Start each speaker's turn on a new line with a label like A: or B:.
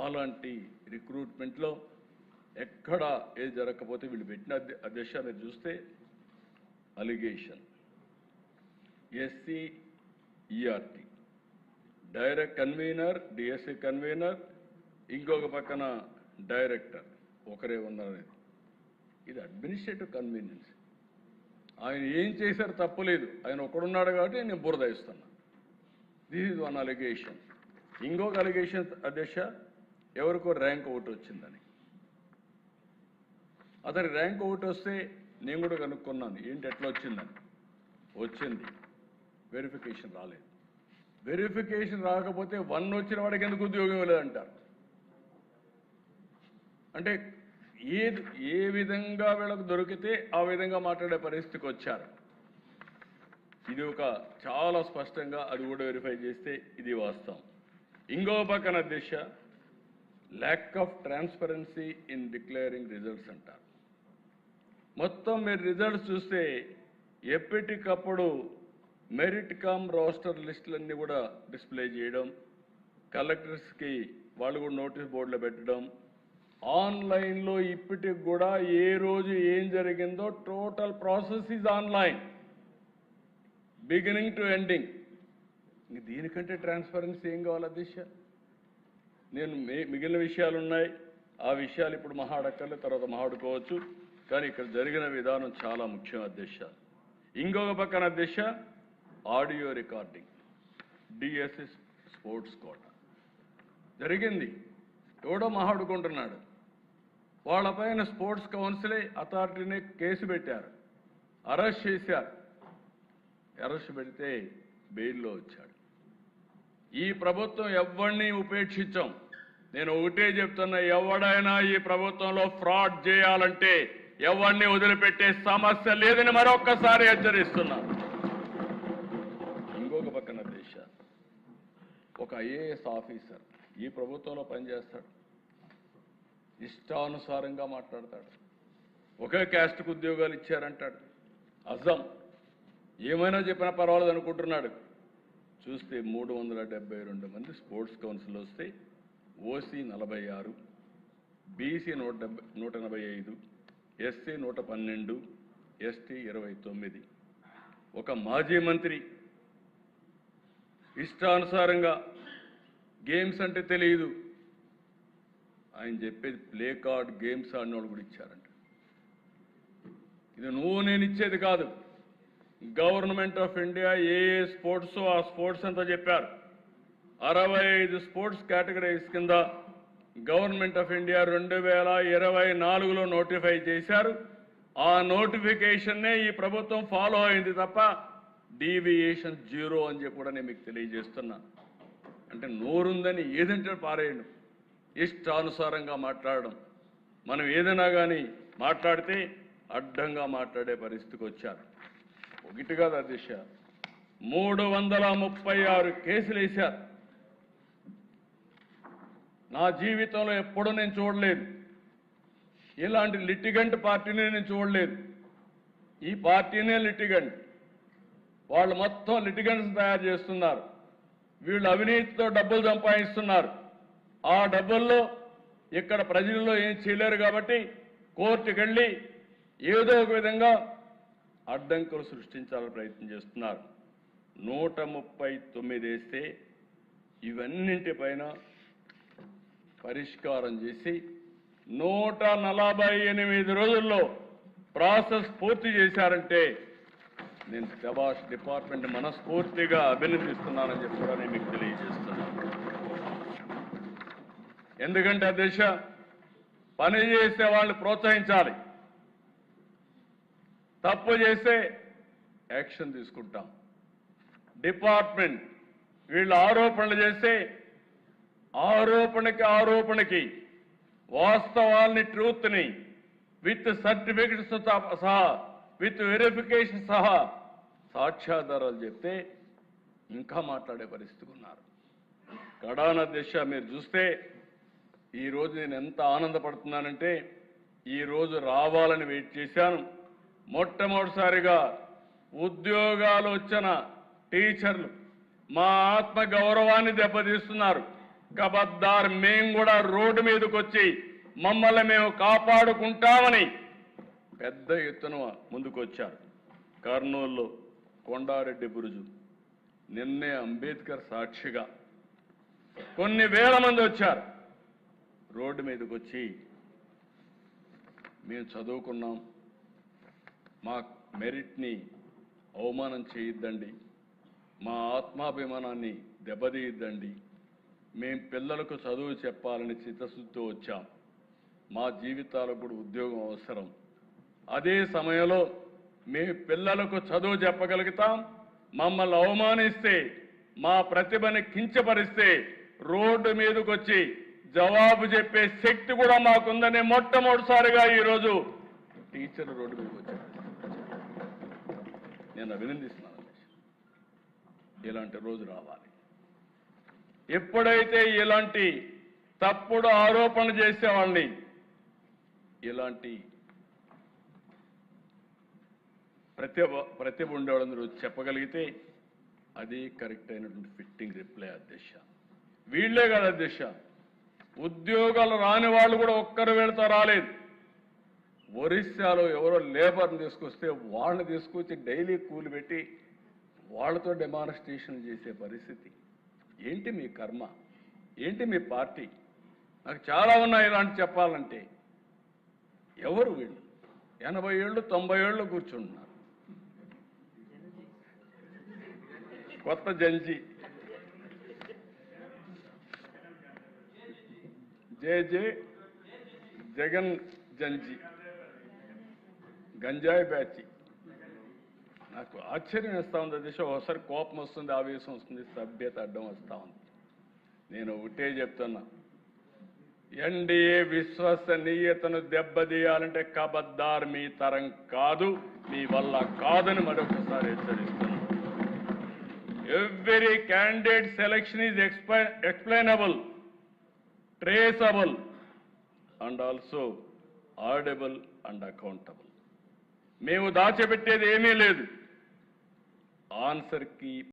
A: అలాంటి రిక్రూట్మెంట్లో ఎక్కడ ఏది జరగకపోతే వీళ్ళు పెట్టిన అధ్యక్ష మీరు చూస్తే allegation S C E R T direct convener D S C convener ఇంకొక పక్కన డైరెక్టర్ ఒకరే ఉన్నారనేది ఇది అడ్మినిస్ట్రేటివ్ కన్వీనియన్స్. ఆయన ఏం చేశారు తప్పులేదు, ఆయన ఒకడున్నాడు కాబట్టి నేను బురద ఇస్తున్నా. This is one allegation. ఇంకొక అలిగేషన్ అధ్యక్ష ఎవరికో ర్యాంక్ ఒకటి వచ్చిందని. అతని ర్యాంక్ ఒకటి వస్తే నేను కూడా కనుక్కున్నాను ఏంటి ఎట్లా వచ్చిందని. వచ్చింది, వెరిఫికేషన్ రాలేదు. వెరిఫికేషన్ రాకపోతే 1 వచ్చిన వాడికి ఎందుకు ఉద్యోగం ఇవ్వలేదంటారు. అంటే ఏ విధంగా వీళ్ళకు దొరికితే ఆ విధంగా మాట్లాడే పరిస్థితికి వచ్చారు. ఇది ఒక చాలా స్పష్టంగా అది కూడా వెరిఫై చేస్తే ఇది వాస్తవం. ఇంకో పక్కన అధ్యక్ష lack of transparency in declaring results అంటారు. మొత్తం మీరు రిజల్ట్స్ చూస్తే ఎప్పటికప్పుడు మెరిట్ కమ్ రోస్టర్ లిస్టులన్నీ కూడా డిస్ప్లే చేయడం, కలెక్టర్స్కి వాళ్ళు కూడా నోటీస్ బోర్డులో పెట్టడం, ఆన్లైన్లో ఇప్పటికి కూడా ఏ రోజు ఏం జరిగిందో total process is online beginning to ending. దీనికంటే ట్రాన్స్పరెన్సీ ఏం కావాలి అధ్యక్ష? నేను మిగిలిన విషయాలు ఉన్నాయి, ఆ విషయాలు ఇప్పుడు మహాడక్కర్లే, తర్వాత మహాడుకోవచ్చు. కానీ ఇక్కడ జరిగిన విధానం చాలా ముఖ్యం అధ్యక్ష. ఇంకొక పక్కన అధ్యక్ష audio recording DSC sports quota జరిగింది. ఎవడో మహాడుకుంటున్నాడు, వాళ్ళపైన స్పోర్ట్స్ కౌన్సిలే అథారిటీనే కేసు పెట్టారు, అరెస్ట్ చేశారు. అరెస్ట్ పెడితే బెయిల్లో వచ్చాడు. ఈ ప్రభుత్వం ఎవరిని ఉపేక్షించాం. నేను ఒకటే చెప్తున్నా, ఎవడైనా ఈ ప్రభుత్వంలో ఫ్రాడ్ చేయాలంటే ఎవరిని వదిలిపెట్టే సమస్య లేదని మరొక్కసారి హెచ్చరిస్తున్నా. ఇంకొక పక్కన దేశ ఒక ఐఏఎస్ ఆఫీసర్ ఈ ప్రభుత్వంలో పనిచేస్తాడు, ఇష్టానుసారంగా మాట్లాడతాడు. ఒకే క్యాస్ట్కు ఉద్యోగాలు ఇచ్చారంటాడు. అజం ఏమైనా చెప్పినా పర్వాలేదు అనుకుంటున్నాడు. చూస్తే 372 మంది స్పోర్ట్స్ కౌన్సిల్ వస్తే ఓసీ 46, బీసీ 185, ఎస్సీ 112, ఎస్టీ 29. ఒక మాజీ మంత్రి ఇష్టానుసారంగా గేమ్స్ అంటే తెలియదు, ఆయన చెప్పేది ప్లే కార్డ్ గేమ్స్ ఆడిన వాళ్ళు కూడా ఇచ్చారంట. ఇది నువ్వు నేను ఇచ్చేది కాదు. Government of India A sports ఆ స్పోర్ట్స్ అంతా చెప్పారు. 65 స్పోర్ట్స్ కేటగిరీస్ కింద గవర్నమెంట్ ఆఫ్ ఇండియా 2024లో నోటిఫై చేశారు. ఆ నోటిఫికేషన్నే ఈ ప్రభుత్వం ఫాలో అయింది తప్ప డీవియేషన్ 0 అని చెప్పి కూడా నేను మీకు తెలియజేస్తున్నా. అంటే నోరుందని ఏదంటే పారేయడం, ఇష్టానుసారంగా మాట్లాడడం. మనం ఏదైనా కానీ మాట్లాడితే అడ్డంగా మాట్లాడే పరిస్థితికి వచ్చారు. ఒకటి కాదు అధ్యక్ష, 336 కేసులు వేశారు. నా జీవితంలో ఎప్పుడూ నేను చూడలేదు, ఇలాంటి లిటిగెంట్ పార్టీని నేను చూడలేదు. ఈ పార్టీనే లిటిగెంట్. వాళ్ళు మొత్తం లిటిగెంట్స్ తయారు చేస్తున్నారు. వీళ్ళు అవినీతితో డబ్బులు సంపాదిస్తున్నారు. ఆ డబ్బుల్లో ఇక్కడ ప్రజల్లో ఏం చేయలేరు కాబట్టి కోర్టుకు వెళ్ళి ఏదో ఒక విధంగా అడ్డంకులు సృష్టించాలని ప్రయత్నం చేస్తున్నారు. 139 వేస్తే ఇవన్నింటిపైన పరిష్కారం చేసి 148 రోజుల్లో ప్రాసెస్ పూర్తి చేశారంటే నేను శభాష్ డిపార్ట్మెంట్ మనస్ఫూర్తిగా అభినందిస్తున్నానని చెప్పి కూడా నేను మీకు తెలియజేస్తున్నాను. ఎందుకంటే అధ్యక్ష, పని చేసే వాళ్ళని ప్రోత్సహించాలి. తప్పు చేస్తే యాక్షన్ తీసుకుంటాం. డిపార్ట్మెంట్ వీళ్ళు ఆరోపణలు చేస్తే ఆరోపణకి వాస్తవాల్ని ట్రూత్ని విత్ సర్టిఫికెట్స్ సహా విత్ వెరిఫికేషన్ సహా సాక్ష్యాధారాలు చెప్తే ఇంకా మాట్లాడే పరిస్థితి ఉన్నారు. కడాన దిశ మీరు చూస్తే ఈరోజు నేను ఎంత ఆనందపడుతున్నానంటే ఈరోజు రావాలని వెయిట్ చేశాను. మొట్టమొదటిసారిగా ఉద్యోగాలు వచ్చిన టీచర్లు మా ఆత్మ గౌరవాన్ని దెబ్బతీస్తున్నారు. కబద్దార్ మేము కూడా రోడ్డు మీదకి వచ్చి మమ్మల్ని మేము కాపాడుకుంటామని పెద్ద ఎత్తున ముందుకొచ్చారు. కర్నూలులో కొండారెడ్డి బురుజు, నిన్నే అంబేద్కర్ సాక్షిగా కొన్ని వేల మంది వచ్చారు. రోడ్డు మీదకి వచ్చి మేము చదువుకున్నాం, మా మెరిట్ని అవమానం చేయొద్దండి, మా ఆత్మాభిమానాన్ని దెబ్బతీయద్దండి, మేం పిల్లలకు చదువు చెప్పాలని చిత్తశుద్ధితో వచ్చాం, మా జీవితాలకు కూడా ఉద్యోగం అవసరం, అదే సమయంలో మేము పిల్లలకు చదువు చెప్పగలుగుతాం, మమ్మల్ని అవమానిస్తే మా ప్రతిభని కించపరిస్తే రోడ్డు మీదకి వచ్చి జవాబు చెప్పే శక్తి కూడా మాకుందని మొట్టమొదటిసారిగా ఈరోజు టీచర్లు రోడ్డు మీదకి వచ్చారు. నేను అభినందిస్తున్నాను. ఇలాంటి రోజు రావాలి. ఎప్పుడైతే ఇలాంటి తప్పుడు ఆరోపణలు చేసేవాళ్ళని ఇలాంటి ప్రతిభ ఉండేవాళ్ళందరూ చెప్పగలిగితే అది కరెక్ట్ అయినటువంటి ఫిట్టింగ్ రిప్లై అధ్యక్ష. వీళ్లే కాదు అధ్యక్ష, ఉద్యోగాలు రాని వాళ్ళు కూడా ఒక్కరు వెళ్తా రాలేదు. ఒరిస్సాలో ఎవరో లేబర్ని తీసుకొస్తే వాళ్ళని తీసుకొచ్చి డైలీ కూలి పెట్టి వాళ్ళతో డెమాన్స్ట్రేషన్ చేసే పరిస్థితి. ఏంటి మీ కర్మ? ఏంటి మీ పార్టీ? నాకు చాలా ఉన్నాయి ఇలాంటి చెప్పాలంటే. ఎవరు వీళ్ళు? 80 ఏళ్ళు 90 ఏళ్ళు కూర్చుంటున్నారు. కొత్త జంజీ జే జగన్ జంజీ గంజాయి బ్యాచి. నాకు ఆశ్చర్యం వేస్తూ ఉంది దిశ. ఒకసారి కోపం వస్తుంది, ఆవేశం వస్తుంది, సభ్యత అడ్డం వస్తూ ఉంది. నేను ఒకటే చెప్తున్నా, ఎన్డీఏ విశ్వసనీయతను దెబ్బతీయాలంటే కబద్దార్ మీ తరం కాదు, మీ వల్ల కాదని మరొకసారి హెచ్చరిస్తున్నాను. Every candidate selection is explainable, traceable and also audible and accountable. మేము దాచిపెట్టేది ఏమీ లేదు. ఆన్సర్కి